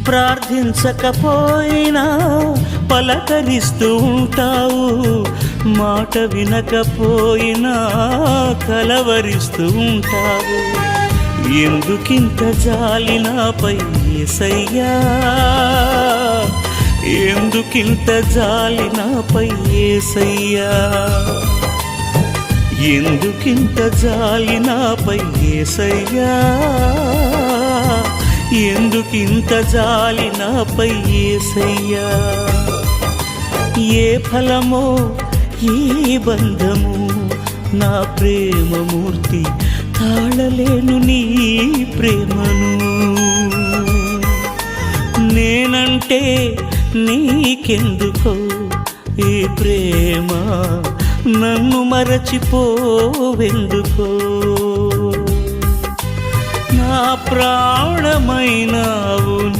ప్రార్థించకపోయినా పలకరిస్తూ ఉంటావు, మాట వినకపోయినా కలవరిస్తూ ఉంటావు. ఎందుకింత జాలి నాపై యేసయ్యా, ఎందుకింత జాలి నాపై యేసయ్యా, ఎందుకింత జాలి నాపై యేసయ్యా, ఎందుకింత జాలి నాపై యేసయ్యా. ఏ ఫలమో ఈ బంధము, నా ప్రేమమూర్తి తాళలేను నీ ప్రేమను. నేనంటే నీకెందుకో ఈ ప్రేమ, నన్ను మరచిపోవెందుకో. నా ప్రాణమైనావు